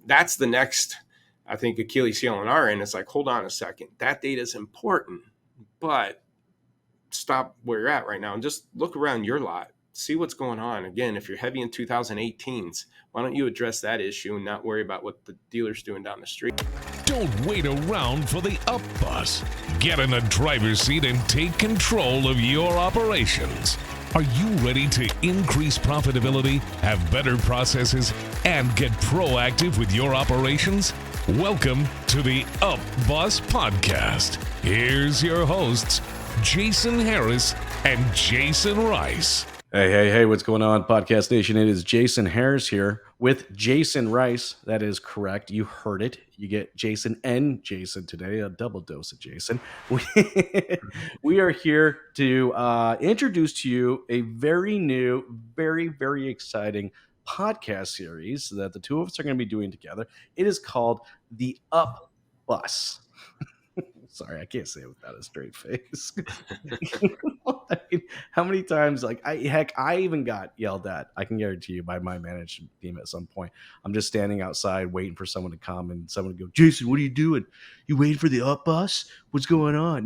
that's the next, I think, Achilles heel on our end. It's like, hold on a second, that data is important, but stop where you're at right now and just look around your lot, see what's going on. Again, if you're heavy in 2018s, why don't you address that issue and not worry about what the dealer's doing down the street? Don't wait around for the up bus. Get in the driver's seat and take control of your operations. Are you ready to increase profitability, have better processes, and get proactive with your operations? Welcome to the Up Bus Podcast. Here's your hosts, Jason Harris and Jason Rice. Hey, what's going on, Podcast Nation? It is Jason Harris here with Jason Rice. That is correct. You heard it. You get Jason and Jason today, a double dose of Jason. We are here to introduce to you a very new, very, very exciting podcast series that the two of us are going to be doing together. It is called The Up Bus. Sorry, I can't say it without a straight face. I mean, how many times, I even got yelled at, I can guarantee you, by my management team at some point. I'm just standing outside waiting for someone to come and someone to go, Jason, what are you doing? You waiting for the up bus? What's going on?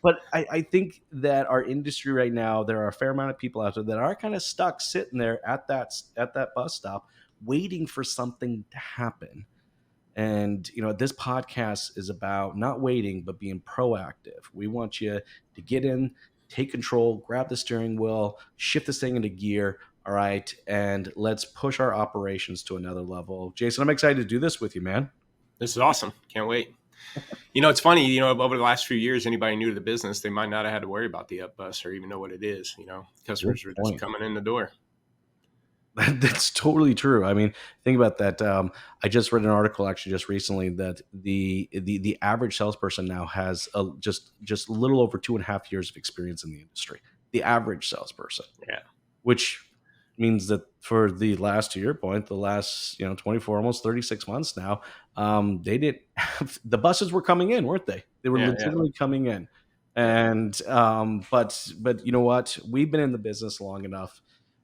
But I think that our industry right now, there are a fair amount of people out there that are kind of stuck sitting there at that bus stop waiting for something to happen. And, this podcast is about not waiting, but being proactive. We want you to get in, take control, grab the steering wheel, shift this thing into gear. All right. And let's push our operations to another level. Jason, I'm excited to do this with you, man. This is awesome. Can't wait. It's funny, over the last few years, anybody new to the business, they might not have had to worry about the up bus or even know what it is. Customers are just coming in the door. That's totally true. I mean, think about that. I just read an article actually just recently that the average salesperson now has just a little over 2.5 years of experience in the industry. The average salesperson, yeah, which means that for the last, to your point, the last 24, almost 36 months now, they didn't have, the buses were coming in, weren't they? They were legitimately coming in, and but you know what? We've been in the business long enough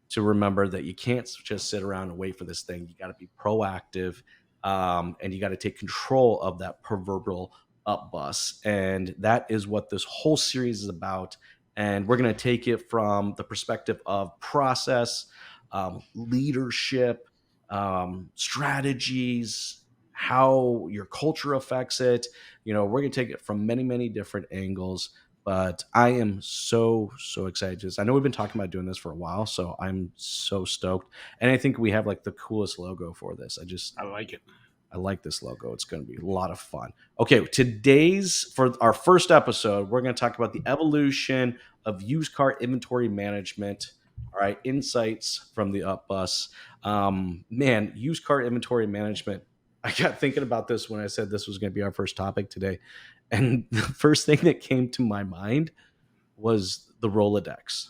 to remember that you can't just sit around and wait for this thing. You got to be proactive, and you got to take control of that proverbial up bus. And that is what this whole series is about. And we're going to take it from the perspective of process, leadership, strategies, how your culture affects it. We're going to take it from many, many different angles. But I am so excited. I know we've been talking about doing this for a while, so I'm so stoked. And I think we have the coolest logo for this. I like it. I like this logo. It's going to be a lot of fun. Okay, for our first episode, we're going to talk about the evolution of used car inventory management. All right, insights from the Up Bus. Man, used car inventory management. I got thinking about this when I said this was going to be our first topic today. And the first thing that came to my mind was the Rolodex.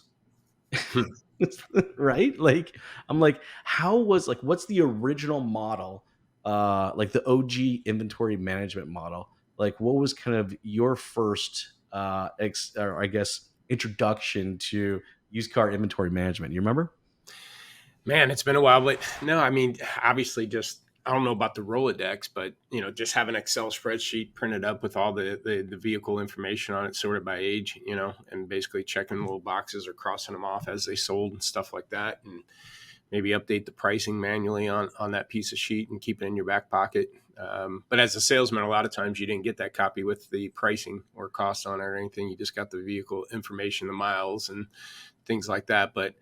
Right? I'm like, what's the original model? The OG inventory management model. What was kind of your first, introduction to used car inventory management? You remember? Man, it's been a while, but no, I mean, obviously I don't know about the Rolodex, but just have an Excel spreadsheet printed up with all the vehicle information on it, sorted by age, and basically checking little boxes or crossing them off as they sold and stuff like that, and maybe update the pricing manually on that piece of sheet and keep it in your back pocket. But as a salesman, a lot of times you didn't get that copy with the pricing or cost on it or anything. You just got the vehicle information, the miles and things like that. But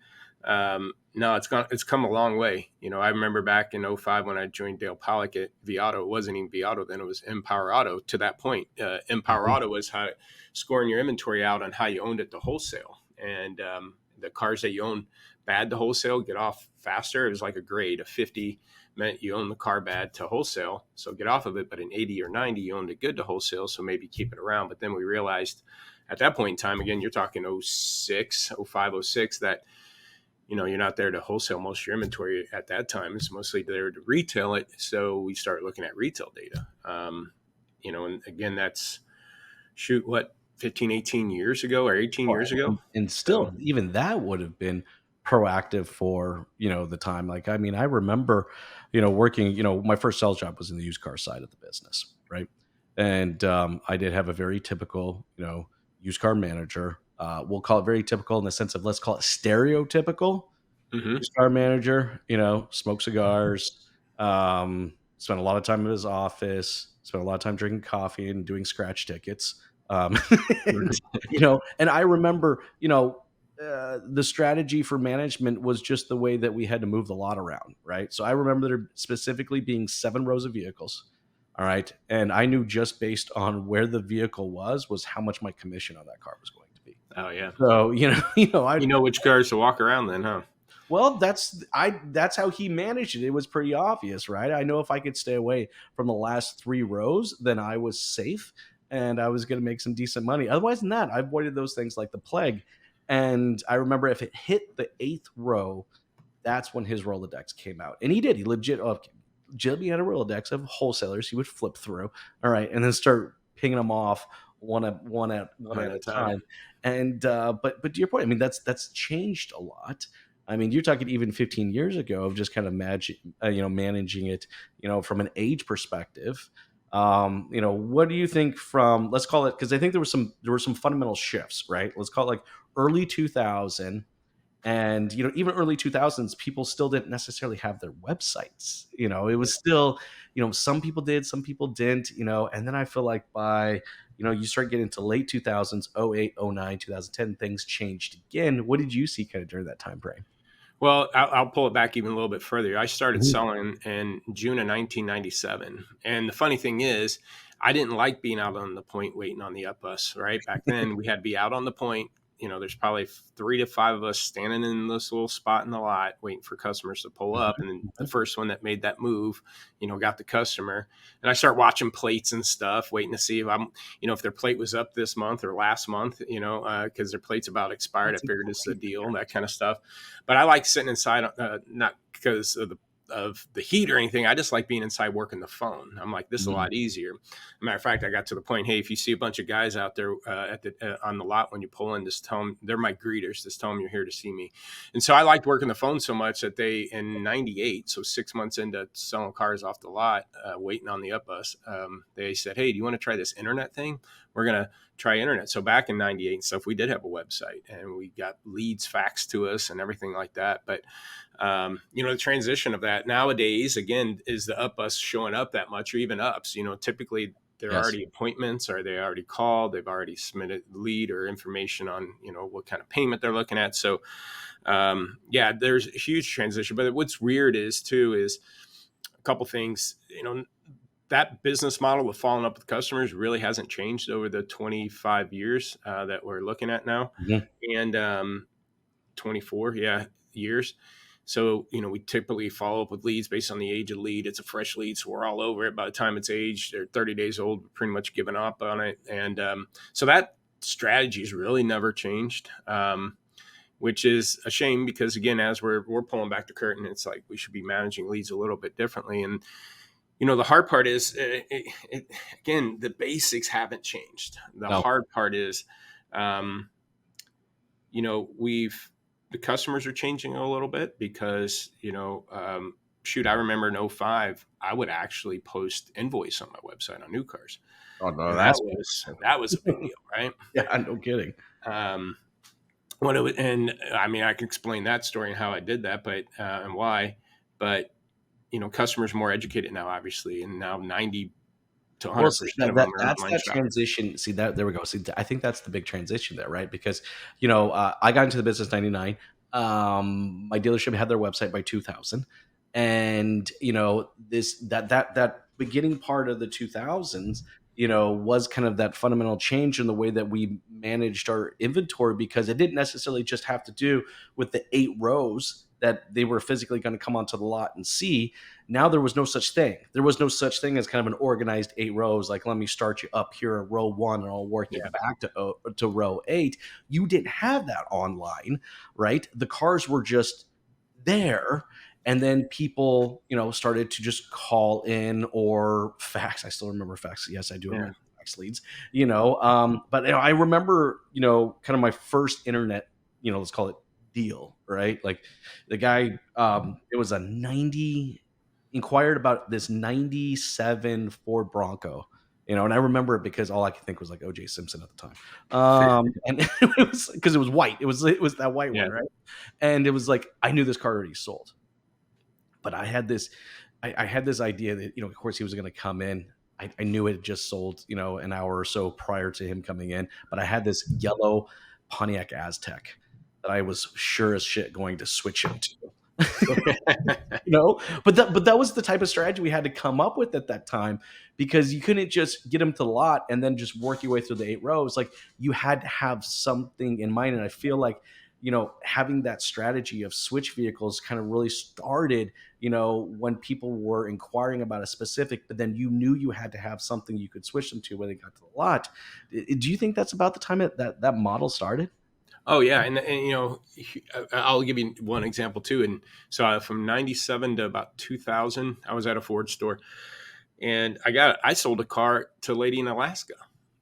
no, it's come a long way. I remember back in 2005 when I joined Dale Pollock at vAuto. It wasn't even vAuto then; it was Empower Auto. To that point, Empower Auto was scoring your inventory out on how you owned it to wholesale, and the cars that you own bad to wholesale get off faster. It was like a grade. A 50 meant you own the car bad to wholesale, so get off of it. But an 80 or 90, you owned it good to wholesale, so maybe keep it around. But then we realized at that point in time, again, you're talking 06, 05, 06, that you're not there to wholesale most of your inventory at that time. It's mostly there to retail it. So we start looking at retail data. And again, that's 15, 18 years ago or 18 years ago. And still, even that would have been proactive for, the time. Like, I mean, I remember, working, my first sales job was in the used car side of the business, right? And I did have a very typical, used car manager. We'll call it very typical in the sense of, let's call it stereotypical Hmm. used car manager, smoke cigars, spent a lot of time in his office, spent a lot of time drinking coffee and doing scratch tickets. Um, and, and I remember, the strategy for management was just the way that we had to move the lot around, right? So I remember there specifically being 7 rows of vehicles. All right. And I knew just based on where the vehicle was how much my commission on that car was going to be. Oh yeah. So, I You know which cars to walk around then, huh? well, that's how he managed it. It was pretty obvious, right? I know if I could stay away from the last 3 rows, then I was safe and I was going to make some decent money. Otherwise than that, I avoided those things like the plague. And I remember if it hit the 8th row, that's when his Rolodex came out. And he did. He legitimately had a Rolodex of wholesalers he would flip through. All right. And then start picking them off one at At a a time. time. And but to your point, I mean, that's changed a lot. I mean, you're talking even 15 years ago of just kind of managing it, from an age perspective. What do you think from, let's call it, because I think there were some fundamental shifts, right? Let's call it like early 2000, and even early 2000s, people still didn't necessarily have their websites. It was still, some people did, some people didn't. And then I feel like by, you start getting to late 2000s, 08, 09, 2010, things changed again. What did you see kind of during that time frame? Well, I'll pull it back even a little bit further. I started Mhm. selling in June of 1997. And the funny thing is, I didn't like being out on the point waiting on the up bus, right? Back then, we had to be out on the point. There's probably 3 to 5 of us standing in this little spot in the lot waiting for customers to pull up. And then the first one that made that move, got the customer. And I start watching plates and stuff, waiting to see if their plate was up this month or last month, because their plate's about expired. I That's figured it's a great. deal, that kind of stuff. But I like sitting inside, not because of the heat or anything. I just like being inside working the phone. I'm like, this is a Mhm. lot easier. Matter of fact, I got to the point, hey, if you see a bunch of guys out there on the lot when you pull in, just tell them they're my greeters. Just tell them you're here to see me. And so I liked working the phone so much that they, in '98, so 6 months into selling cars off the lot, waiting on the up bus, they said, hey, do you want to try this internet thing? We're gonna try internet. So back in '98 and stuff, we did have a website and we got leads faxed to us and everything like that. But the transition of that nowadays, again, is the up bus showing up that much or even ups? Typically they're Yes. already appointments, or they already called, they've already submitted lead or information on, what kind of payment they're looking at. So yeah, there's a huge transition. But what's weird is a couple things, that business model of following up with customers really hasn't changed over the 25 years that we're looking at now. Mhm. And 24, yeah, years. So, we typically follow up with leads based on the age of the lead. It's a fresh lead, so we're all over it. By the time it's aged, they're 30 days old, we're pretty much given up on it. And so that strategy has really never changed, which is a shame because, again, as we're pulling back the curtain, it's like we should be managing leads a little bit differently. And the hard part is, again, the basics haven't changed. The No. hard part is, um, we've the customers are changing a little bit because, shoot, I remember in '05, I would actually post invoice on my website on new cars, Oh no, and that's that was a big deal, right? yeah, no kidding. Um, what it was, and I mean, I can explain that story and how I did that, but and why, but customers are more educated now, obviously, and now 90 to Well, see, 100% that, of that them are that's online that shopping. transition. See that there we go. See, I think that's the big transition there, right? Because I got into the business '99. My dealership had their website by 2000, and this that beginning part of the 2000s, was kind of that fundamental change in the way that we managed our inventory because it didn't necessarily just have to do with the 8 rows that they were physically going to come onto the lot and see. Now there was no such thing. There was no such thing as kind of an organized 8 rows. Like, let me start you up here at row one, and I'll work you Yeah, back to row eight. You didn't have that online, right? The cars were just there, and then people, started to just call in or fax. I still remember fax. Yes, I do yeah, remember fax leads. But I remember, kind of my first internet. Let's call it deal, right? Like the guy, it was a 90, inquired about this 97 Ford Bronco, and I remember it because all I could think was like OJ Simpson at the time. And it was because it was white. It was that white one, Yeah. right? And it was like I knew this car already sold, but I had this idea that, of course he was going to come in. I knew it had just sold, an hour or so prior to him coming in, but I had this yellow Pontiac Aztec that I was sure as shit going to switch him to. But that was the type of strategy we had to come up with at that time, because you couldn't just get him to the lot and then just work your way through the 8 rows. Like, you had to have something in mind. And I feel like, having that strategy of switch vehicles kind of really started, when people were inquiring about a specific, but then you knew you had to have something you could switch them to when they got to the lot. Do you think that's about the time that model started? Oh yeah, and I'll give you one example too. And so from '97 to about 2000, I was at a Ford store, and I sold a car to a lady in Alaska.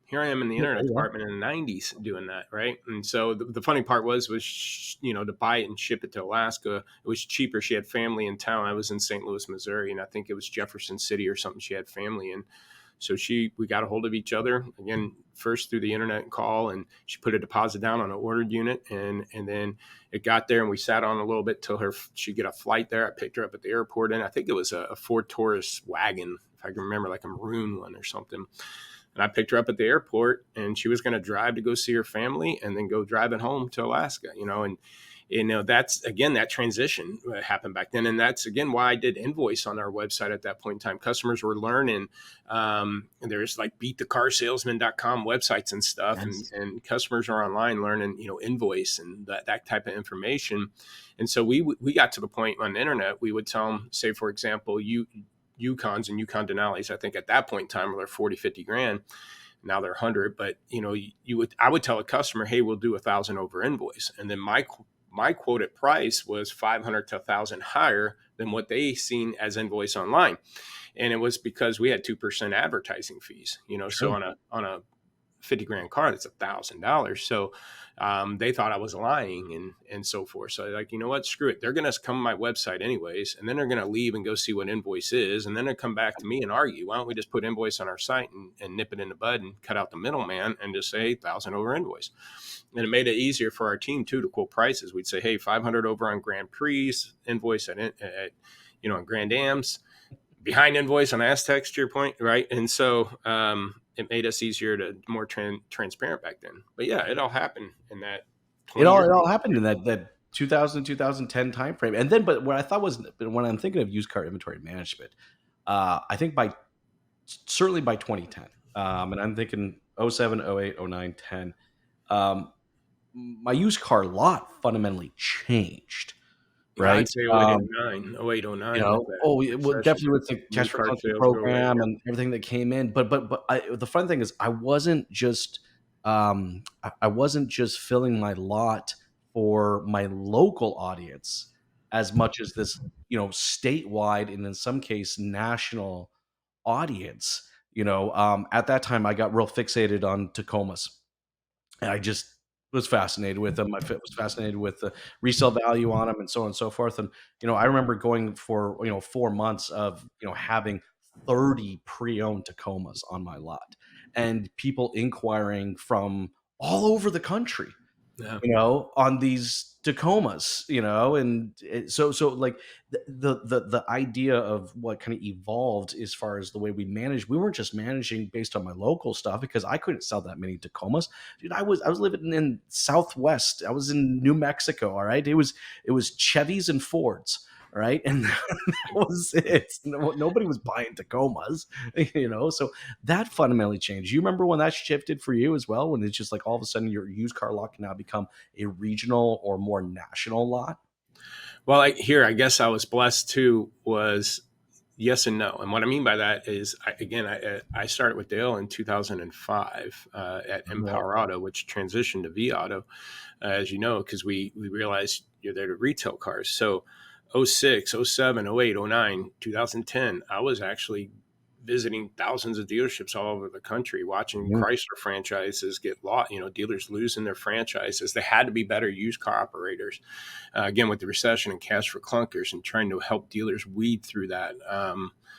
Here I am in the internet Yeah. department in the '90s doing that, right? And so the funny part was to buy it and ship it to Alaska. It was cheaper. She had family in town. I was in St. Louis, Missouri, and I think it was Jefferson City or something. She had family in. So we got a hold of each other again, first through the internet call, and she put a deposit down on an ordered unit, and then it got there, and we sat on a little bit till she'd get a flight there. I picked her up at the airport, and I think it was a Ford Taurus wagon, if I can remember, like a maroon one or something. And I picked her up at the airport, and she was going to drive to go see her family, and then go driving home to Alaska. And that's again, that transition happened back then, and that's again why I did invoice on our website at that point in time. Customers were learning, and there's like beatthecarsalesman.com websites and stuff, Yes. and customers are online learning, invoice and that type of information. And so we got to the point on the internet, we would tell them, say for example, Yukons and Yukon Denali's, I think at that point in time were 40, 50 grand. Now they're 100, but I would tell a customer, hey, we'll do 1,000 over invoice. And then my quoted price was 500 to 1,000 higher than what they seen as invoice online. And it was because we had 2% advertising fees, so Sure. on a 50 grand car, that's $1,000. So they thought I was lying and so forth. So like, you know what, screw it. They're going to come to my website anyways, and then they're going to leave and go see what invoice is. And then they come back to me and argue, why don't we just put invoice on our site and nip it in the bud and cut out the middleman and just say 1,000 over invoice. And it made it easier for our team too to quote prices. We'd say, hey, 500 over on Grand Prix, invoice at on Grand Ams, behind invoice on Aztecs, to your point, right? And so it made us easier to more transparent back then. But yeah, it all happened in that It 20 all years. it all happened in that 2000 2010 time frame. And then, but what I thought was, when I'm thinking of used car inventory management, I think certainly by 2010, and I'm thinking '07, '08, '09, 10, um, my used car lot fundamentally changed, Yeah, I'd right? say 08, 09, 08, 09 with that Well, recession. definitely with the New cash for car clunking sales go away. program Yeah. and everything that came in. But the fun thing is, I wasn't just filling my lot for my local audience as much as this, statewide and in some case national audience. At that time, I got real fixated on Tacomas, and I just was fascinated with them. Was fascinated with the resale value on them and so on and so forth. And, I remember going for, 4 months of, having 30 pre-owned Tacomas on my lot, and people inquiring from all over the country, Yeah. on these Tacomas, and so like the idea of what kind of evolved as far as the way we manage, we weren't just managing based on my local stuff, because I couldn't sell that many Tacomas. Dude, I was living in Southwest. I was in New Mexico. All right. It was Chevys and Fords. All right. And that was it. Nobody was buying Tacomas, so that fundamentally changed. You remember when that shifted for you as well, when it's just like all of a sudden your used car lot can now become a regional or more national lot? Well, I guess I was blessed too, was yes and no. And what I mean by that is, I started with Dale in 2005 at Yeah. Empower Auto, which transitioned to V Auto, as you know, because we realized you're there to retail cars. So '06, '07, '08, '09, 2010, I was actually visiting thousands of dealerships all over the country, watching Chrysler franchises get lost, dealers losing their franchises. They had to be better used car operators. Again, with the recession and cash for clunkers, and trying to help dealers weed through that.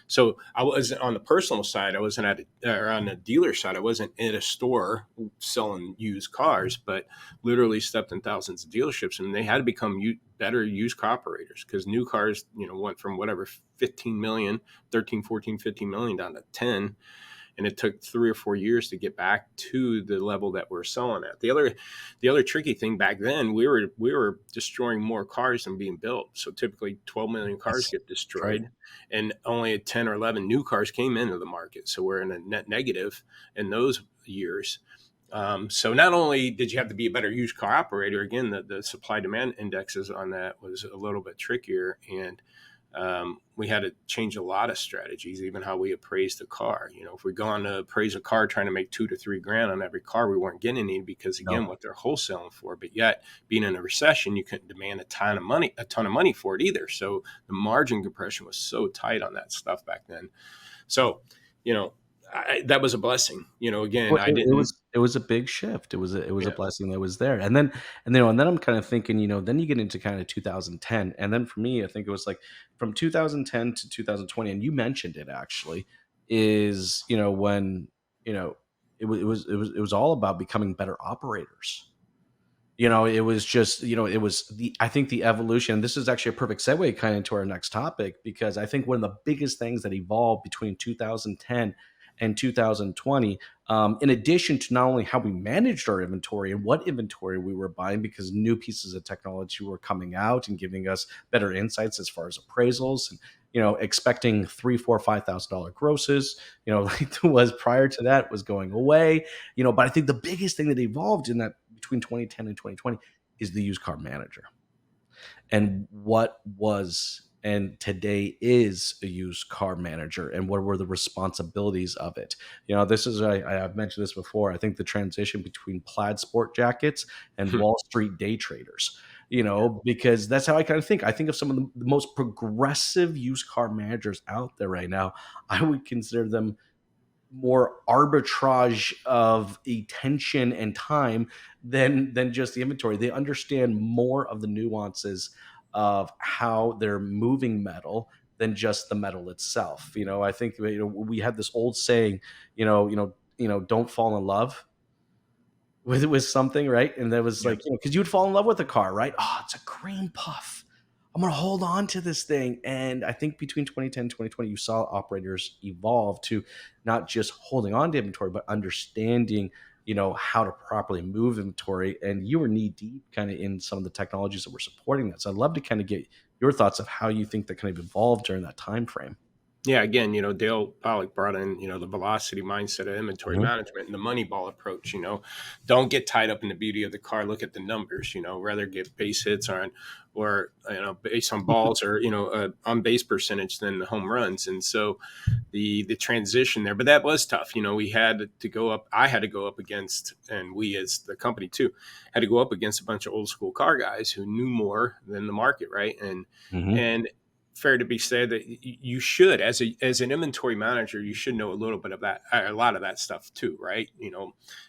So I wasn't on the personal side. I wasn't or on the dealer side. I wasn't in a store selling used cars, but literally stepped in thousands of dealerships, and they had to become better used car operators, because new cars, went from whatever 15 million, 13, 14, 15 million down to 10. And it took 3 or 4 years to get back to the level that we're selling at. The other tricky thing back then, we were destroying more cars than being built. So typically 12 million cars Yes, get that's right. destroyed, and only 10 or 11 new cars came into the market. So we're in a net negative in those years. So not only did you have to be a better used car operator, again, the supply demand indexes on that was a little bit trickier, and we had to change a lot of strategies, even how we appraised the car. If we go on to appraise a car trying to make $2 to $3 on every car, we weren't getting any, because No. again, what they're wholesaling for. But yet, being in a recession, you couldn't demand a ton of money for it either. So the margin compression was so tight on that stuff back then. So, that was a blessing. Again, Well, I it didn't. was a big shift. It was a Yeah. blessing that was there. And then I'm kind of thinking, then you get into kind of 2010. And then for me, I think it was like from 2010 to 2020, and you mentioned it actually, is, when, you know, it was all about becoming better operators. It was just, it was I think the evolution. This is actually a perfect segue kind of into our next topic, because I think one of the biggest things that evolved between 2010 and 2020, in addition to not only how we managed our inventory and what inventory we were buying, because new pieces of technology were coming out and giving us better insights as far as appraisals, and expecting three, four, $5,000 grosses, like it was prior to that, was going away. But I think the biggest thing that evolved in that between 2010 and 2020 is the used car manager, and what was and today is a used car manager, and what were the responsibilities of it. This is, I've mentioned this before, I think the transition between plaid sport jackets and Wall Street day traders, because that's how I kind of think. I think of some of the most progressive used car managers out there right now. I would consider them more arbitrage of attention and time than just the inventory. They understand more of the nuances of how they're moving metal than just the metal itself. I think we had this old saying, don't fall in love with something, right? And that was Yeah. like, because you would fall in love with a car, right? Oh, it's a cream puff. I'm going to hold on to this thing. And I think between 2010 and 2020, you saw operators evolve to not just holding on to inventory, but understanding, how to properly move inventory. And you were knee deep kind of in some of the technologies that were supporting that. So I'd love to kind of get your thoughts of how you think that kind of evolved during that time frame. Yeah, again, Dale Pollock brought in, the velocity mindset of inventory Mhm. management and the money ball approach. Don't get tied up in the beauty of the car. Look at the numbers. Rather get base hits or based on balls, or on base percentage than the home runs. And so the transition there, but that was tough. We had to go up. I had to go up against, and we as the company too had to go up against a bunch of old school car guys who knew more than the market, right? Mhm. And fair to be said that you should, as an inventory manager, you should know a little bit of that, a lot of that stuff too, right?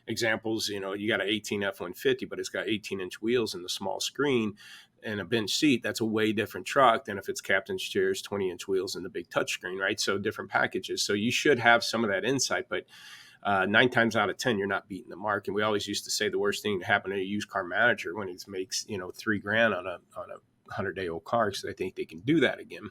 Examples, you got an 18 F-150, but it's got 18-inch wheels and the small screen and a bench seat. That's a way different truck than if it's captain's chairs, 20-inch wheels, and the big touchscreen, right? So different packages. So you should have some of that insight, but 9 times out of 10, you're not beating the mark. And we always used to say the worst thing to happen to a used car manager when he makes, $3,000 on a 100-day-old car, because I think they can do that again.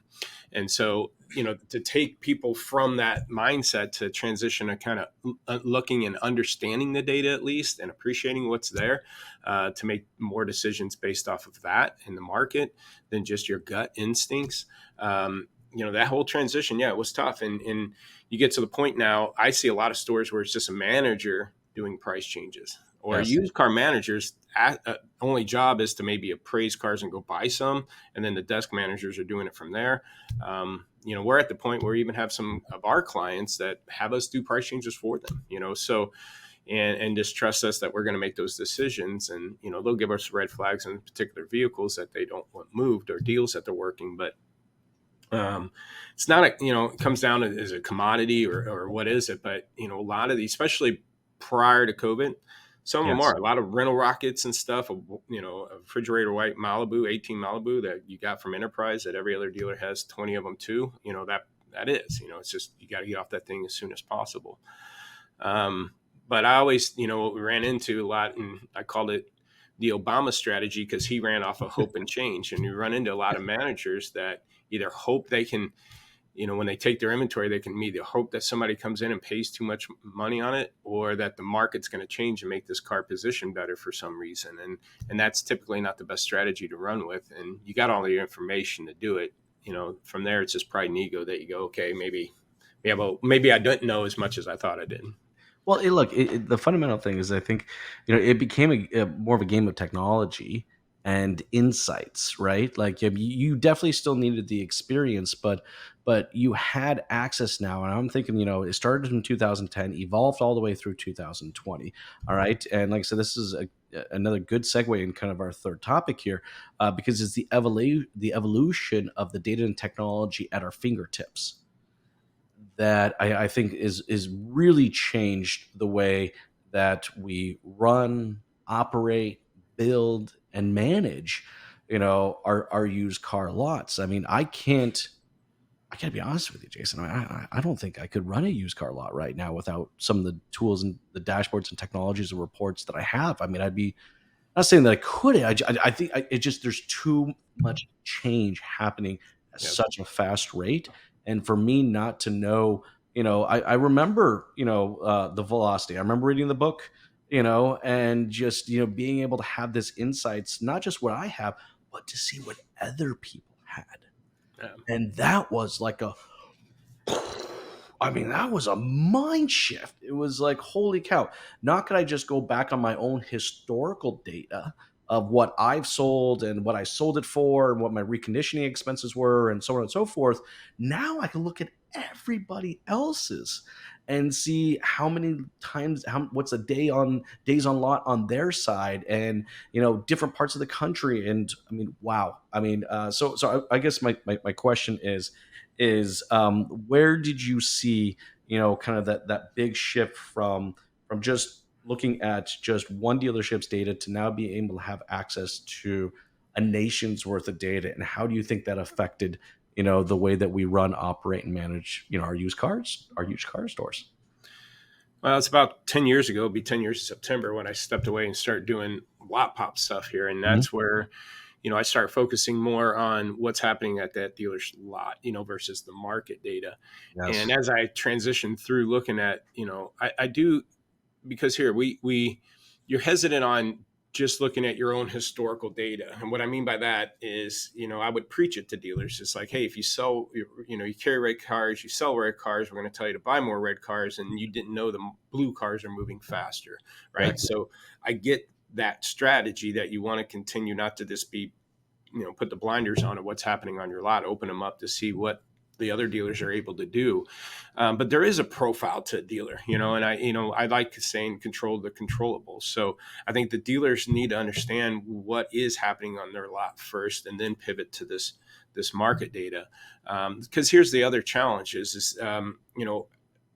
And so, to take people from that mindset to transition to kind of looking and understanding the data at least, and appreciating what's there, to make more decisions based off of that in the market than just your gut instincts. That whole transition, yeah, it was tough. And you get to the point now, I see a lot of stores where it's just a manager doing price changes, or Yes. used car managers only job is to maybe appraise cars and go buy some, and then the desk managers are doing it from there. We're at the point where we even have some of our clients that have us do price changes for them, so and just trust us that we're going to make those decisions. And they'll give us red flags on particular vehicles that they don't want moved, or deals that they're working. But Um, it's not a, it comes down to is it a commodity or what is it? But, a lot of these, especially prior to COVID, some of them Yes. are a lot of rental rockets and stuff, a refrigerator white Malibu, 18 Malibu that you got from Enterprise that every other dealer has 20 of them too. That is, it's just, you got to get off that thing as soon as possible. Um, but I always, what we ran into a lot, and I called it the Obama strategy because he ran off of hope and change. And you run into a lot of managers that either hope they can, when they take their inventory, they can either hope that somebody comes in and pays too much money on it, or that the market's going to change and make this car position better for some reason. And that's typically not the best strategy to run with. And you got all the information to do it. From there, it's just pride and ego that you go, okay, maybe, yeah, well, maybe I didn't know as much as I thought I did. Well, look, the fundamental thing is, I think, it became a more of a game of technology and insights, right? Like, you definitely still needed the experience, but you had access now. And I'm thinking, it started in 2010, evolved all the way through 2020. All right, and like I said, this is another good segue in kind of our third topic here, because it's the evolution of the data and technology at our fingertips that I think is really changed the way that we run, operate, build, and manage, our used car lots. I mean, I gotta be honest with you, Jason. I don't think I could run a used car lot right now without some of the tools and the dashboards and technologies and reports that I have. I mean, I'd be not saying that I couldn't. I think it just, there's too much change happening at Yeah. such a fast rate, and for me not to know, I remember, the velocity. I remember reading the book, and just, being able to have this insights, not just what I have, but to see what other people had, Yeah. and that was like a I mean, that was a mind shift. It was like, holy cow. Not could I just go back on my own historical data of what I've sold and what I sold it for and what my reconditioning expenses were and so on and so forth. Now I can look at everybody else's and see how many times, what's a days on lot on their side, and different parts of the country. And I mean, wow. I mean, so I guess my question is where did you see, kind of that big shift from just looking at just one dealership's data to now being able to have access to a nation's worth of data, and how do you think that affected, the way that we run, operate, and manage, our used car stores? Well, it's about 10 years ago. It'll be 10 years in September when I stepped away and started doing Lotpop stuff here. And Mhm. that's where, I started focusing more on what's happening at that dealer's lot, versus the market data. And Yes. as I transitioned through looking at, I do, because here you're hesitant on just looking at your own historical data. And what I mean by that is, I would preach it to dealers. It's like, hey, if you sell, you carry red cars, you sell red cars, we're going to tell you to buy more red cars, and you didn't know the blue cars are moving faster, right? Exactly. So I get that strategy that you want to continue not to just be, put the blinders on of what's happening on your lot, open them up to see what the other dealers are able to do. But there is a profile to a dealer, and I like saying control the controllables. So I think the dealers need to understand what is happening on their lot first, and then pivot to this market data. Because here's the other challenge is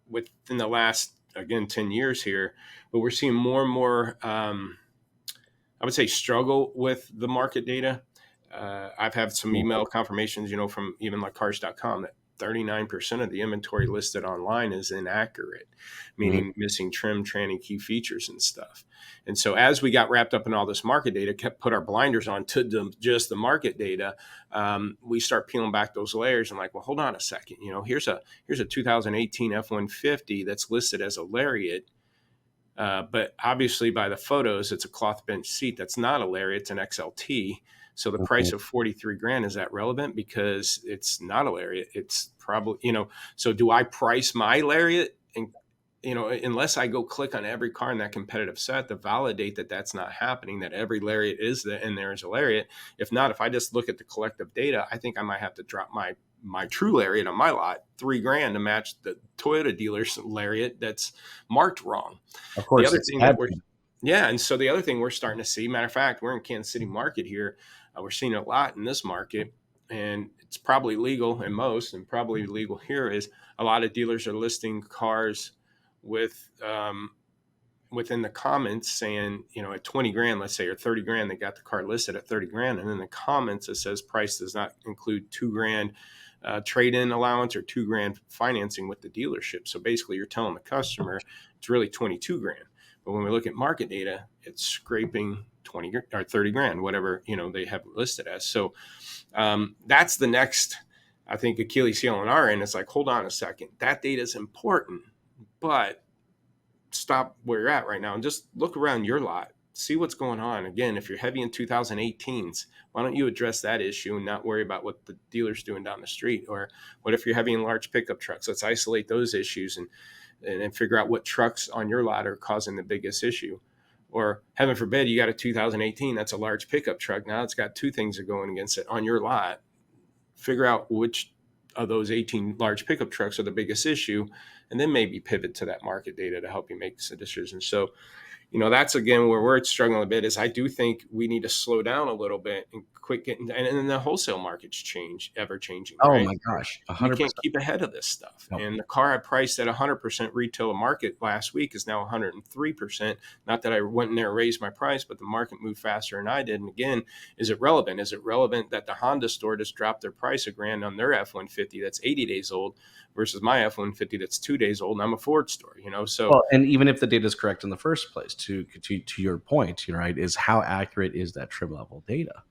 within the last, again, 10 years here, but we're seeing more and more, I would say, struggle with the market data. I've had some email confirmations, from even like cars.com, that 39% of the inventory listed online is inaccurate, Mhm. meaning missing trim, tranny, key features and stuff. And so as we got wrapped up in all this market data, kept put our blinders on to just the market data, we start peeling back those layers and like, well, hold on a second. Here's a 2018 F-150 that's listed as a Lariat. But obviously by the photos, it's a cloth bench seat. That's not a Lariat, it's an XLT. So the price Mhm. of 43 grand, is that relevant? Because it's not a Lariat. It's probably, so do I price my Lariat? And, unless I go click on every car in that competitive set to validate that that's not happening, that every Lariat is there and there is a Lariat. If not, if I just look at the collective data, I think I might have to drop my true Lariat on my lot, 3 grand, to match the Toyota dealer's Lariat that's marked wrong. Of The course, other it's thing that ad. we're Yeah, and so the other thing we're starting to see, matter of fact, we're in Kansas City market here. We're seeing a lot in this market, and it's probably legal in most and probably legal here, is a lot of dealers are listing cars with within the comments saying, at 20 grand, let's say, or 30 grand, they got the car listed at 30 grand. And then the comments, it says price does not include 2 grand trade-in allowance or 2 grand financing with the dealership. So basically you're telling the customer it's really 22 grand. But when we look at market data, it's scraping 20 or 30 grand, whatever, they have it listed as. So that's the next, I think, Achilles heel on our end. It's like, hold on a second. That data is important, but stop where you're at right now and just look around your lot, see what's going on. Again, if you're heavy in 2018s, why don't you address that issue and not worry about what the dealer's doing down the street? Or what if you're heavy in large pickup trucks? Let's isolate those issues and figure out what trucks on your lot are causing the biggest issue. Or heaven forbid, you got a 2018, that's a large pickup truck. Now it's got two things that are going against it on your lot. Figure out which of those 18 large pickup trucks are the biggest issue, and then maybe pivot to that market data to help you make the decisions. So, that's again where we're struggling a bit, is I do think we need to slow down a little bit and quit getting, and then the wholesale market's ever changing, Oh right? my gosh, You 100%. can't keep ahead of this stuff. Nope. And the car I priced at 100% retail market last week is now 103%. Not that I went in there and raised my price, but the market moved faster than I did. And again, is it relevant? Is it relevant that the Honda store just dropped their price $1,000 on their F-150 that's 80 days old versus my F-150 that's 2 days old, and I'm a Ford store, So Well, and even if the data is correct in the first place, to your point, right, is how accurate is that trim level data?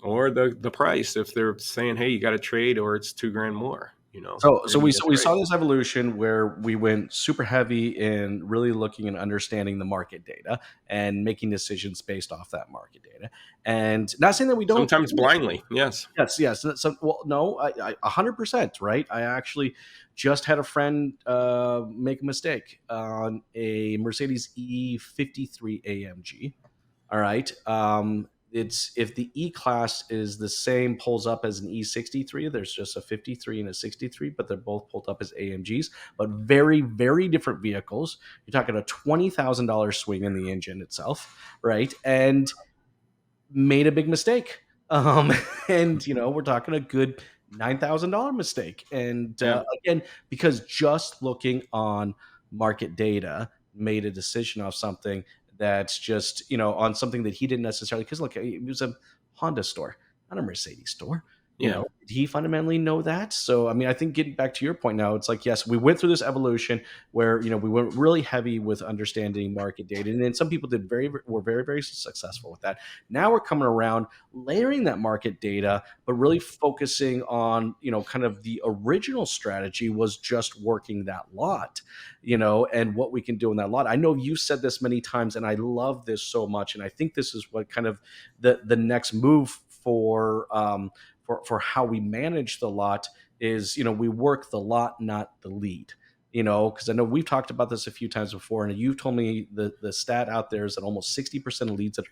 or the price, if they're saying, hey, you got to trade, or it's 2 grand more, So or so you we need so to we trade. saw this evolution where we went super heavy in really looking and understanding the market data and making decisions based off that market data. And not saying that we don't Sometimes do that. blindly, yes. Yes, yes. So, well, no, 100%, right? I actually just had a friend make a mistake on a Mercedes E53 AMG. All right. It's if the E class is the same, pulls up as an E63. There's just a 53 and a 63, but they're both pulled up as AMGs, but very, very different vehicles. You're talking a $20,000 swing in the engine itself, right? And made a big mistake. Um, and we're talking a good $9,000 mistake. And Yeah. again, because just looking on market data made a decision off something that's just on something that he didn't necessarily, because look, it was a Honda store, not a Mercedes store. Yeah. Did he fundamentally know that? So I mean, I think getting back to your point now, it's like, yes, we went through this evolution where we went really heavy with understanding market data, and then some people were very, very successful with that. Now we're coming around, layering that market data, but really focusing on kind of the original strategy was just working that lot, and what we can do in that lot. I know you said this many times, and I love this so much, and I think this is what kind of the next move for how we manage the lot is, we work the lot, not the lead. Because I know we've talked about this a few times before, and you've told me the stat out there is that almost 60% of leads that are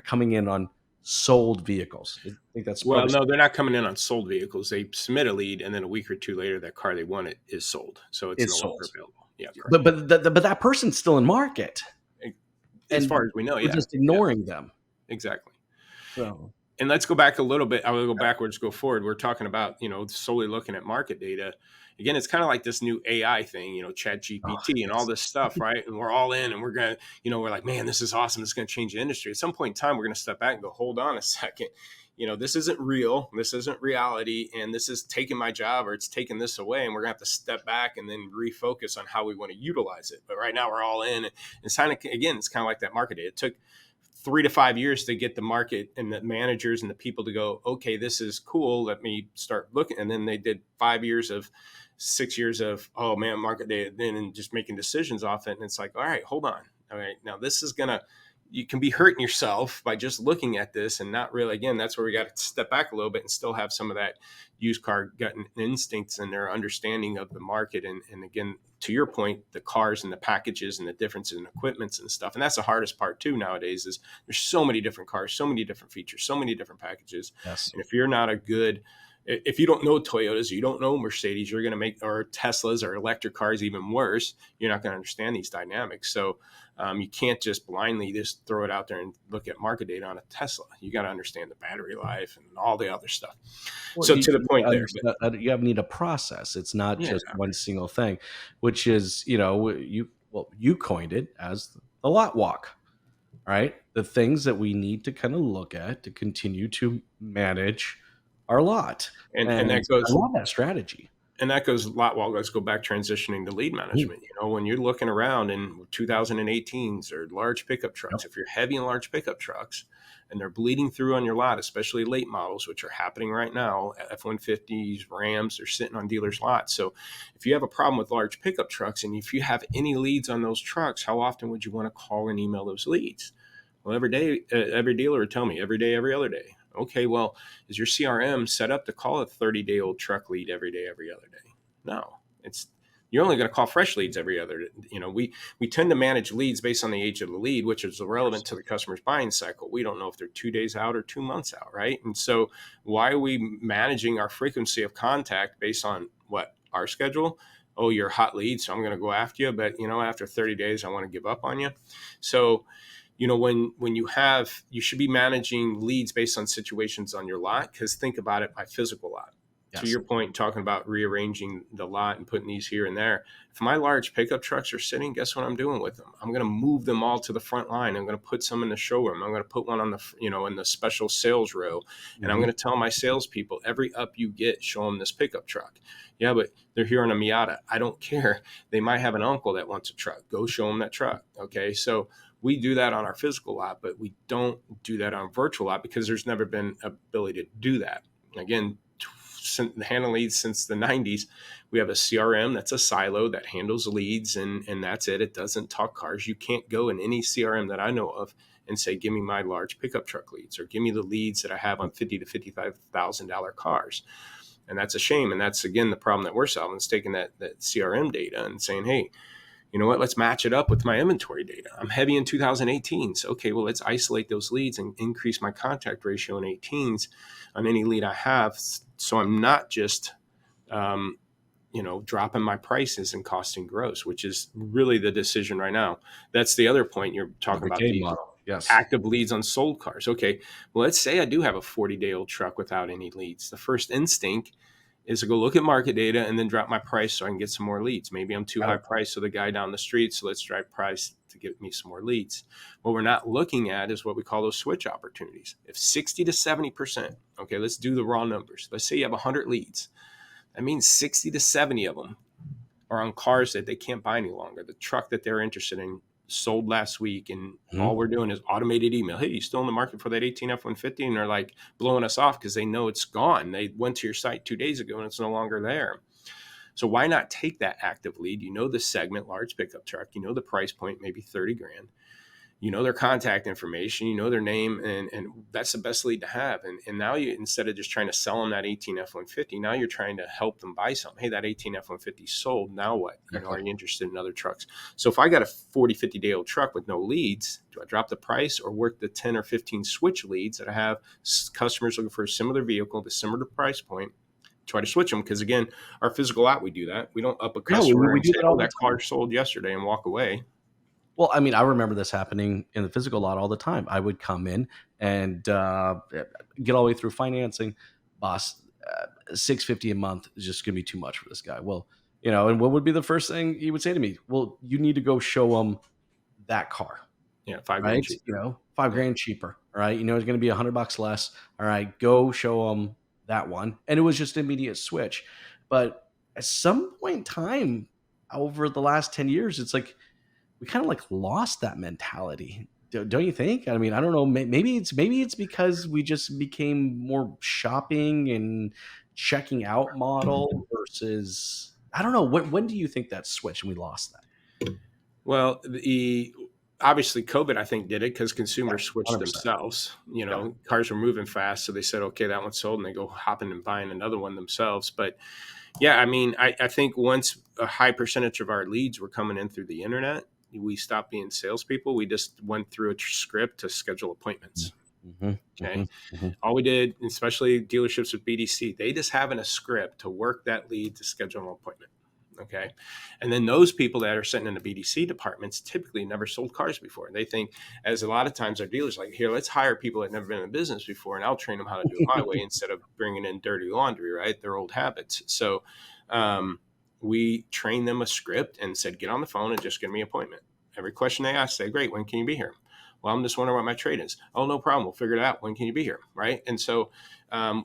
coming in on sold vehicles. I think that's Well, probably no, they're not coming in on sold vehicles. They submit a lead, and then a week or two later, that car they wanted is sold. So it's no is longer sold. available. Yeah, correct. But that person's still in market, As and far as we know, we're yeah. just Yeah, ignoring them. exactly. So And let's go back a little bit. I will go backwards, go forward. We're talking about, solely looking at market data. Again, it's kind of like this new AI thing, Chat oh, GPT and all yes. this stuff, right? And we're all in, and we're going to, we're like, man, this is awesome. It's going to change the industry. At some point in time, we're going to step back and go, hold on a second. This isn't real. This isn't reality. And this is taking my job, or it's taking this away. And we're going to have to step back and then refocus on how we want to utilize it. But right now we're all in. And it's kind of, again, it's kind of like that market data. It took 3 to 5 years to get the market and the managers and the people to go, okay, this is cool. Let me start looking. And then they did 6 years of, oh man, market data, then, and just making decisions off it. And it's like, all right, hold on. All right, now this is you can be hurting yourself by just looking at this and not really, again, that's where we got to step back a little bit and still have some of that used car gut and instincts and their understanding of the market. And again, to your point, the cars and the packages and the differences in equipments and stuff. And that's the hardest part too nowadays, is there's so many different cars, so many different features, so many different packages. Yes. And if you're not a good If you don't know Toyotas, you don't know Mercedes, you're going to make, or Teslas or electric cars even worse, you're not going to understand these dynamics. So you can't just blindly just throw it out there and look at market data on a Tesla. You got to understand the battery life and all the other stuff. Well, So to the point there, but you need a process. It's not yeah, just one single thing, which is, you coined it as the lot walk, right? The things that we need to kind of look at to continue to manage our lot. and And that I goes love that strategy. and that goes a lot. Well, let's go back transitioning to lead Mm, management. When you're looking around in 2018s or large pickup yep. trucks, if you're heavy in large pickup trucks and they're bleeding through on your lot, especially late models, which are happening right now, F-150s, Rams, they're sitting on dealers' lots. So if you have a problem with large pickup trucks and if you have any leads on those trucks, how often would you want to call and email those leads? Well, every day, every dealer would tell me every day, every other day. Okay, well, is your CRM set up to call a 30-day-old truck lead every day, every other day? No, it's you're only going to call fresh leads every other. We tend to manage leads based on the age of the lead, which is relevant to the customer's buying cycle. We don't know if they're 2 days out or 2 months out, right? And so, why are we managing our frequency of contact based on what our schedule? Oh, you're a hot lead, so I'm going to go after you, but after 30 days, I want to give up on you. So when you should be managing leads based on situations on your lot, because think about it by physical lot. To Yes. your point, talking about rearranging the lot and putting these here and there. If my large pickup trucks are sitting, guess what I'm doing with them? I'm going to move them all to the front line. I'm going to put some in the showroom. I'm going to put one on the, in the special sales row. And I'm Mhm. going to tell my salespeople, every up you get, show them this pickup truck. Yeah, but they're here on a Miata. I don't care. They might have an uncle that wants a truck. Go show them that truck. Okay. So we do that on our physical lot, but we don't do that on virtual lot because there's never been ability to do that. Again, handling leads since the 90s, we have a CRM that's a silo that handles leads, and that's it. It doesn't talk cars. You can't go in any CRM that I know of and say, give me my large pickup truck leads, or give me the leads that I have on $50,000 to $55,000 cars. And that's a shame. And that's, again, the problem that we're solving is taking that CRM data and saying, hey, you know what, let's match it up with my inventory data. I'm heavy in 2018s. Okay, well, let's isolate those leads and increase my contact ratio in 18s on any lead I have. So I'm not just, dropping my prices and costing gross, which is really the decision right now. That's the other point you're The talking about, decay the model. Yes. active leads on sold cars. Okay, well, let's say I do have a 40-day-old truck without any leads. The first instinct is to go look at market data and then drop my price so I can get some more leads. Maybe I'm too high priced, so the guy down the street, so let's drive price to get me some more leads. What we're not looking at is what we call those switch opportunities. If 60 to 70%, okay, let's do the raw numbers. Let's say you have 100 leads. That means 60 to 70 of them are on cars that they can't buy any longer. The truck that they're interested in sold last week, and all we're doing is automated email. Hey, you still in the market for that 18 F-150? And they're like blowing us off because they know it's gone. They went to your site 2 days ago and it's no longer there. So why not take that active lead? You know the segment, large pickup truck. You know the price point, maybe 30 grand. You know their contact information. You know their name, and that's the best lead to have. And now you, instead of just trying to sell them that 18 F-150, now you're trying to help them buy something. Hey, that 18 F-150 sold. Now what? Are you interested in other trucks? So if I got a 40, 50-day-old truck with no leads, do I drop the price or work the 10 or 15 switch leads that I have customers looking for a similar vehicle, the similar price point, try to switch them? Because again, our physical lot, we do that. We don't up a Yeah, customer we and do say, that oh, all the that time. car sold yesterday and walk away. Well, I mean, I remember this happening in the physical lot all the time. I would come in and get all the way through financing. Boss, $650 a month is just going to be too much for this guy. Well, and what would be the first thing he would say to me? Well, you need to go show him that car, Yeah, 5 grand right? cheaper. 5 grand cheaper. All right, it's going to be $100 less. All right, go show him that one, and it was just an immediate switch. But at some point in time, over the last 10 years, it's like we kind of like lost that mentality. Don't you think? I mean, I don't know. Maybe it's because we just became more shopping and checking out model versus I don't know. When do you think that switched and we lost that? Well, obviously COVID, I think, did it because Yeah, consumers switched 100%. themselves. Yep. Cars were moving fast, so they said, okay, that one's sold, and they go hopping and buying another one themselves. But yeah, I mean, I think once a high percentage of our leads were coming in through the internet, we stopped being salespeople. We just went through a script to schedule appointments. Mhm, Okay. mhm, mhm. All we did, especially dealerships with BDC, they just have in a script to work that lead to schedule an appointment. Okay. And then those people that are sitting in the BDC departments typically never sold cars before. They think, as a lot of times our dealers like, here, let's hire people that never been in business before and I'll train them how to do it my way instead of bringing in dirty laundry, right? Their old habits. So we trained them a script and said, get on the phone and just give me an appointment. Every question they ask, say, great, when can you be here? Well, I'm just wondering what my trade is. Oh, no problem. We'll figure it out. When can you be here? Right. And so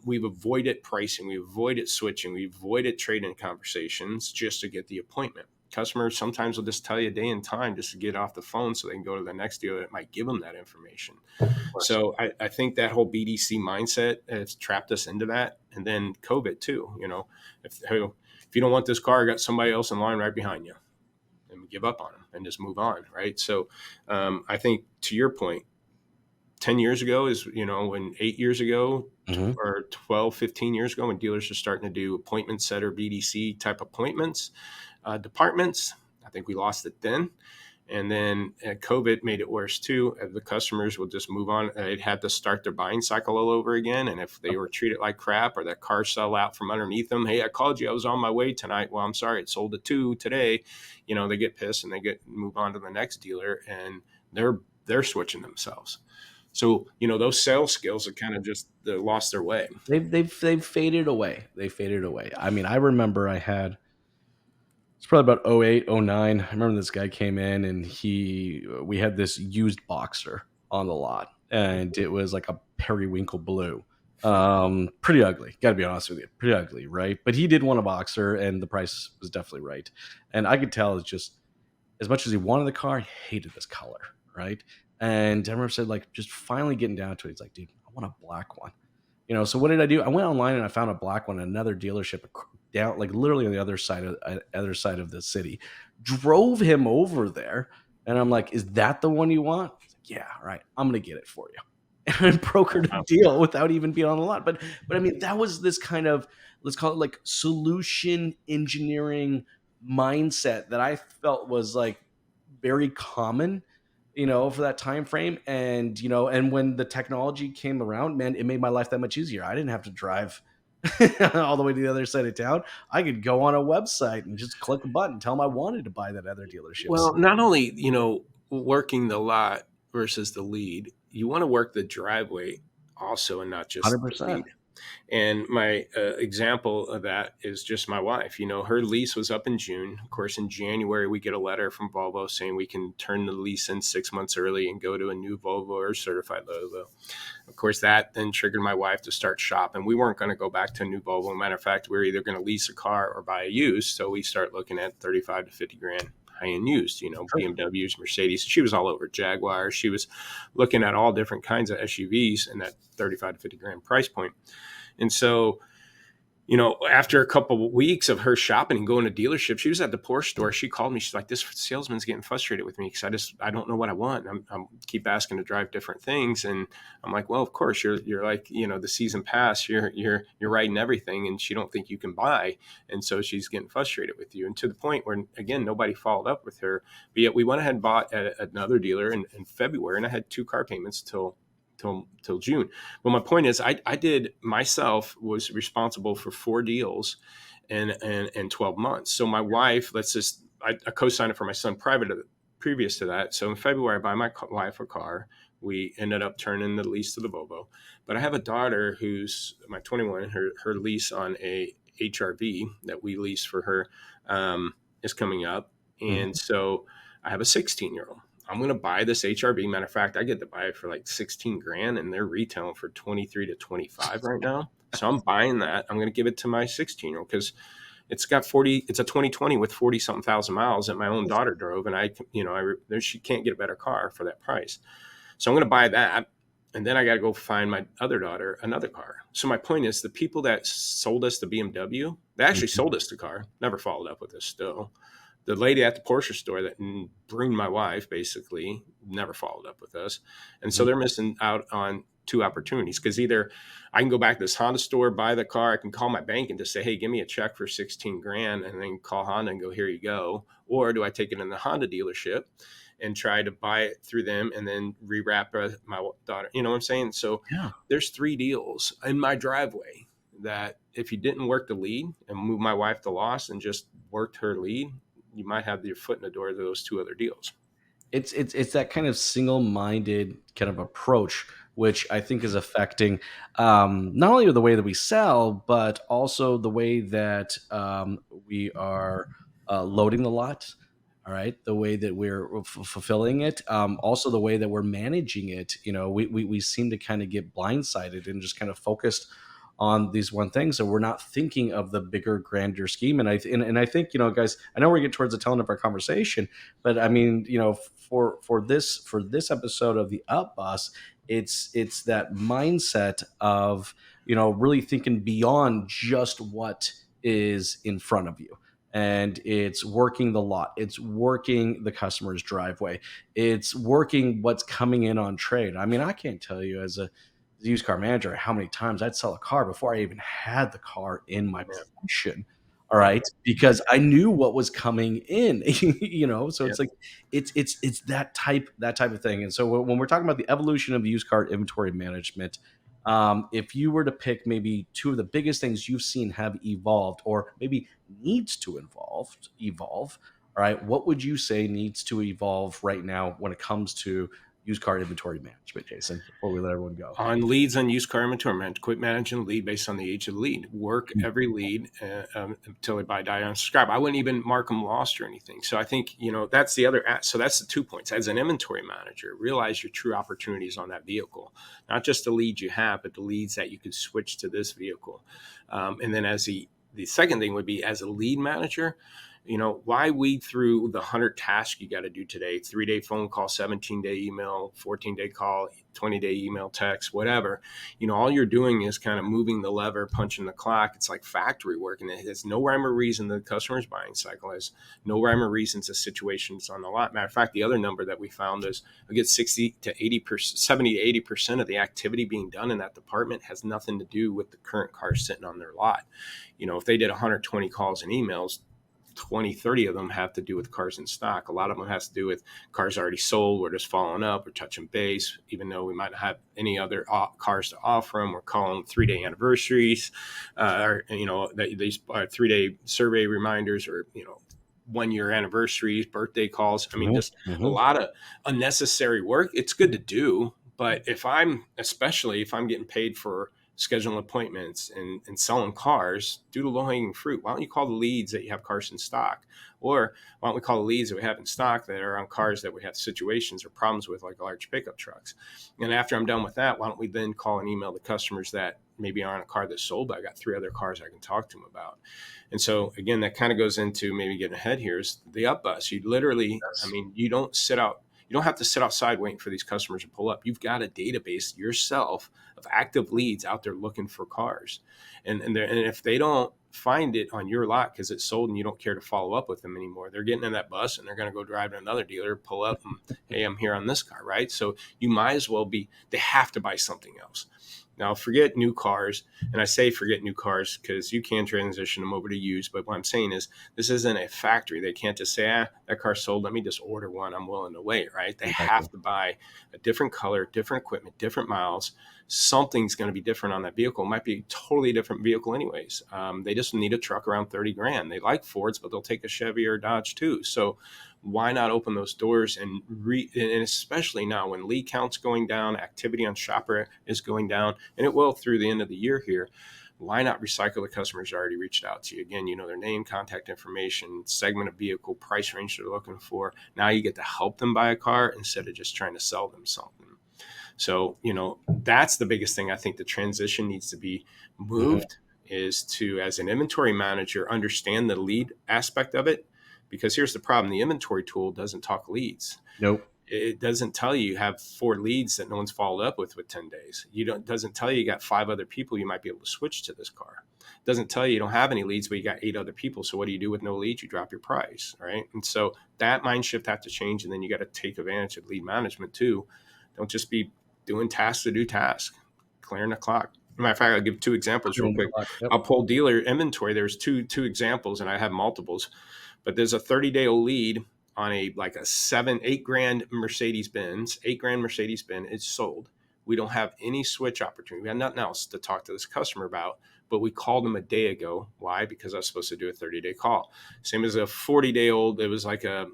we've avoided pricing. We've avoided switching. We've avoided trade-in conversations just to get the appointment. Customers sometimes will just tell you a day and time just to get off the phone so they can go to the next dealer that might give them that information. Of course. So I think that whole BDC mindset has trapped us into that. And then COVID too, if you don't want this car, I got somebody else in line right behind you, and we give up on them and just move on. Right. So I think to your point, 10 years ago is, when 8 years ago Mhm. or 12, 15 years ago, when dealers are starting to do appointment setter BDC type appointments, departments, I think we lost it then. And then COVID made it worse too. The customers will just move on. They'd had to start their buying cycle all over again. And if they were treated like crap or that car sell out from underneath them, hey, I called you, I was on my way tonight. Well, I'm sorry, it sold at 2 today. They get pissed and they move on to the next dealer, and they're switching themselves. So, those sales skills are kind of just lost their way. They've faded away. They faded away. I mean, I remember I had it's probably about '08, '09. I remember this guy came in and we had this used Boxer on the lot, and it was like a periwinkle blue. Pretty ugly. Got to be honest with you, pretty ugly, right? But he did want a Boxer, and the price was definitely right. And I could tell it's just as much as he wanted the car, he hated this color, right? And I remember said like just finally getting down to it. He's like, dude, I want a black one. So what did I do? I went online and I found a black one at another dealership down, like literally on the other side of the city. Drove him over there, and I'm like, "Is that the one you want?" He's like, "Yeah, all right. I'm gonna get it for you." And I brokered a Wow. deal without even being on the lot. But I mean, that was this kind of, let's call it like solution engineering mindset that I felt was like very common, for that time frame. And when the technology came around, man, it made my life that much easier. I didn't have to drive all the way to the other side of town. I could go on a website and just click a button, tell them I wanted to buy that other dealership's Well, not only, working the lot versus the lead, you want to work the driveway also and not just the 100%. lead. And my example of that is just my wife. Her lease was up in June. Of course, in January, we get a letter from Volvo saying we can turn the lease in 6 months early and go to a new Volvo or certified Volvo. Of course, that then triggered my wife to start shopping. We weren't going to go back to a new Volvo. Matter of fact, we were either going to lease a car or buy a used. So we start looking at 35 to 50 grand high-end used, BMWs, Mercedes. She was all over Jaguar. She was looking at all different kinds of SUVs in that 35 to 50 grand price point. And so, after a couple of weeks of her shopping and going to dealership, she was at the Porsche store. She called me. She's like, this salesman's getting frustrated with me because I don't know what I want. I'm keep asking to drive different things. And I'm like, well, of course you're like, the season pass, you're riding everything, and she don't think you can buy. And so she's getting frustrated with you. And to the point where, again, nobody followed up with her. But yet we went ahead and bought at another dealer in February, and I had 2 car payments till June. But my point is, I did myself was responsible for 4 deals in 12 months. So my wife, I co-signed it for my son previous to that. So in February, I buy my wife a car. We ended up turning the lease to the Volvo. But I have a daughter who's my 21. Her lease on a HRV that we lease for her is coming up, and so I have a 16-year-old. I'm going to buy this HRV. Matter of fact, I get to buy it for like 16 grand, and they're retailing for 23 to 25 right now. So I'm buying that. I'm going to give it to my 16-year-old because it's a 2020 with 40 something thousand miles that my own daughter drove. And she can't get a better car for that price. So I'm going to buy that. And then I got to go find my other daughter another car. So my point is, the people that sold us the BMW, they actually sold us the car, never followed up with us still. The lady at the Porsche store that bruned my wife basically never followed up with us. And so they're missing out on two opportunities, because either I can go back to this Honda store, buy the car, I can call my bank and just say, hey, give me a check for 16 grand, and then call Honda and go, here you go. Or do I take it in the Honda dealership and try to buy it through them and then rewrap my daughter? You know what I'm saying? So Yeah. there's 3 deals in my driveway that if you didn't work the lead and move my wife to loss and just worked her lead, you might have your foot in the door to those 2 other deals. It's that kind of single-minded kind of approach, which I think is affecting not only the way that we sell, but also the way that we are loading the lot. All right, the way that we're fulfilling it, also the way that we're managing it. You know, we seem to kind of get blindsided and just kind of focused on these one things, so we're not thinking of the bigger, grander scheme. And I think, you know, guys, I know we're getting towards the tail end of our conversation, but I mean, you know, for this episode of the Up Bus, it's that mindset of, you know, really thinking beyond just what is in front of you. And it's working the lot, it's working the customer's driveway, it's working what's coming in on trade. I mean, I can't tell you as a used car manager how many times I'd sell a car before I even had the car in my Yeah. possession. All Yeah. right, because I knew what was coming in, you know. So Yeah. it's like it's that type of thing. And so when we're talking about the evolution of used car inventory management, if you were to pick maybe two of the biggest things you've seen have evolved, or maybe needs to evolve, all right, what would you say needs to evolve right now when it comes to used car inventory management, Jason? Before we let everyone go. On leads on used car inventory, man, quit managing lead based on the age of the lead. Work Mm. every lead until they buy, die, unsubscribe. I wouldn't even mark them lost or anything. So I think, you know, that's the other. So that's the 2 points. As an inventory manager, realize your true opportunities on that vehicle, not just the leads you have, but the leads that you could switch to this vehicle. And then as the second thing would be, as a lead manager, you know, why weed through the 100 tasks you got to do today? 3-day phone call, 17-day email, 14-day call, 20-day email, text, whatever. You know, all you're doing is kind of moving the lever, punching the clock. It's like factory work, and it has no rhyme or reason. The customer's buying cycle has no rhyme or reason to situations on the lot. Matter of fact, the other number that we found is we get 60 to 80%, 70 to 80% of the activity being done in that department has nothing to do with the current car sitting on their lot. You know, if they did 120 calls and emails, 20, 30 of them have to do with cars in stock. A lot of them has to do with cars already sold. We're just following up or touching base, even though we might not have any other cars to offer them. We're calling 3-day anniversaries, or, you know, these 3-day survey reminders, or, you know, 1-year anniversaries, birthday calls. I mean, just a Mhm. lot of unnecessary work. It's good to do, but especially if I'm getting paid for scheduling appointments and selling cars, do the low-hanging fruit. Why don't you call the leads that you have cars in stock? Or why don't we call the leads that we have in stock that are on cars that we have situations or problems with, like large pickup trucks? And after I'm done with that, why don't we then call and email the customers that maybe aren't a car that's sold, but I got 3 other cars I can talk to them about. And so again, that kind of goes into, maybe getting ahead here, is the up bus. You literally, I Yes. mean, you don't have to sit outside waiting for these customers to pull up. You've got a database yourself of active leads out there looking for cars. And if they don't find it on your lot because it's sold and you don't care to follow up with them anymore, they're getting in that bus and they're going to go drive to another dealer, pull up, and, hey, I'm here on this car, right? So you might as well they have to buy something else. Now, forget new cars. And I say forget new cars because you can transition them over to used. But what I'm saying is, this isn't a factory. They can't just say, that car's sold, let me just order one, I'm willing to wait, right? They Exactly. have to buy a different color, different equipment, different miles. Something's going to be different on that vehicle. It might be a totally different vehicle anyways. They just need a truck around 30 grand. They like Fords, but they'll take a Chevy or a Dodge too. So why not open those doors and especially now when lead count's going down, activity on Shopper is going down, and it will through the end of the year here. Why not recycle the customers that already reached out to you? Again, you know their name, contact information, segment of vehicle, price range they're looking for. Now you get to help them buy a car instead of just trying to sell them something. So, you know, that's the biggest thing. I think the transition needs to be Mhm. moved, is to, as an inventory manager, understand the lead aspect of it. Because here's the problem: the inventory tool doesn't talk leads. Nope. It doesn't tell you have 4 leads that no one's followed up with 10 days. Doesn't tell you got 5 other people you might be able to switch to this car. It doesn't tell you don't have any leads, but you got 8 other people. So what do you do with no leads? You drop your price, right? And so that mind shift has to change. And then you got to take advantage of lead management too. Don't just be doing task to do task, clearing the clock. Matter of fact, I'll give two examples real Clearing the quick. clock. Yep. I'll pull dealer inventory. There's two examples, and I have multiples, but there's a 30-day-old lead on a 8 grand Mercedes Benz. 8 grand Mercedes Benz. It's sold. We don't have any switch opportunity. We have nothing else to talk to this customer about, but we called them a day ago. Why? Because I was supposed to do a 30-day call. Same as a 40-day-old. It was like a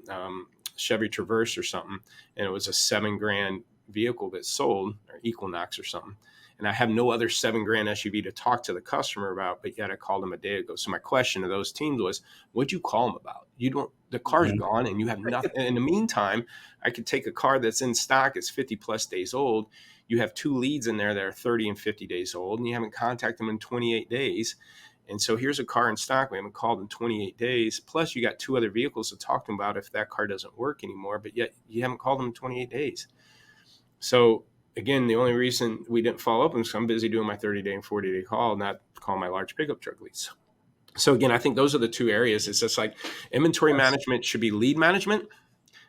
Chevy Traverse or something, and it was a 7 grand vehicle that sold, or Equinox or something. And I have no other 7 grand SUV to talk to the customer about, but yet I called them a day ago. So my question to those teams was, what'd you call them about? The car's gone and you have nothing. And in the meantime, I could take a car that's in stock, it's 50 plus days old. You have 2 leads in there that are 30 and 50 days old, and you haven't contacted them in 28 days. And so here's a car in stock. We haven't called in 28 days. Plus you got 2 other vehicles to talk to them about if that car doesn't work anymore, but yet you haven't called them in 28 days. So again, the only reason we didn't follow up is I'm busy doing my 30-day and 40-day call, not call my large pickup truck leads. So again, I think those are the 2 areas. It's just like inventory management should be lead management,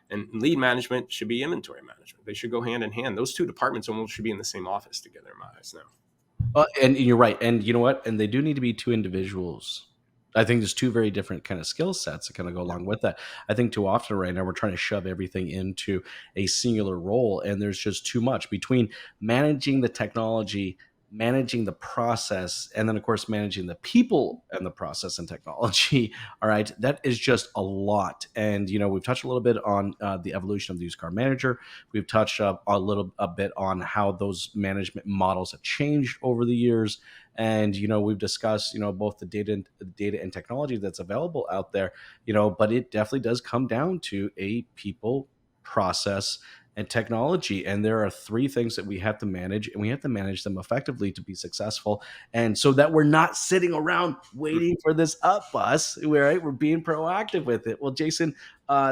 and lead management should be inventory management. They should go hand in hand. Those 2 departments almost should be in the same office together in my eyes now. And you're right. And you know what? And they do need to be 2 individuals. I think there's 2 very different kind of skill sets that kind of go along with that. I think too often right now we're trying to shove everything into a singular role, and there's just too much between managing the technology, managing the process, and then of course managing the people and the process and technology. All right, that is just a lot. And we've touched a little bit on the evolution of the used car manager. We've touched a bit on how those management models have changed over the years. And we've discussed both the data and technology that's available out there. But it definitely does come down to a people, process, and technology. And there are 3 things that we have to manage, and we have to manage them effectively to be successful. And so that we're not sitting around waiting for this up bus, right? We're being proactive with it. Well, Jason,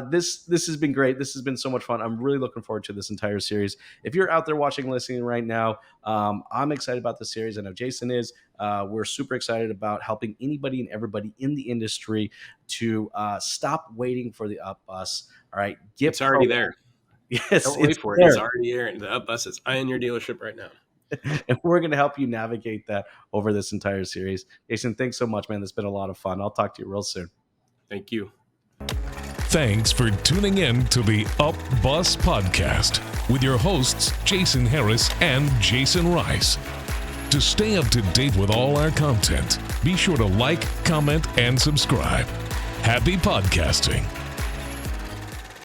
this has been great. This has been so much fun. I'm really looking forward to this entire series. If you're out there watching, listening right now, I'm excited about the series. I know Jason is. We're super excited about helping anybody and everybody in the industry to stop waiting for the up bus. All right. It's already there. Yes, don't wait for it. It's already here. And the up bus is in your dealership right now. And we're going to help you navigate that over this entire series. Jason, thanks so much, man. It's been a lot of fun. I'll talk to you real soon. Thank you. Thanks for tuning in to the Up Bus Podcast with your hosts, Jason Harris and Jason Rice. To stay up to date with all our content, be sure to like, comment, and subscribe. Happy podcasting.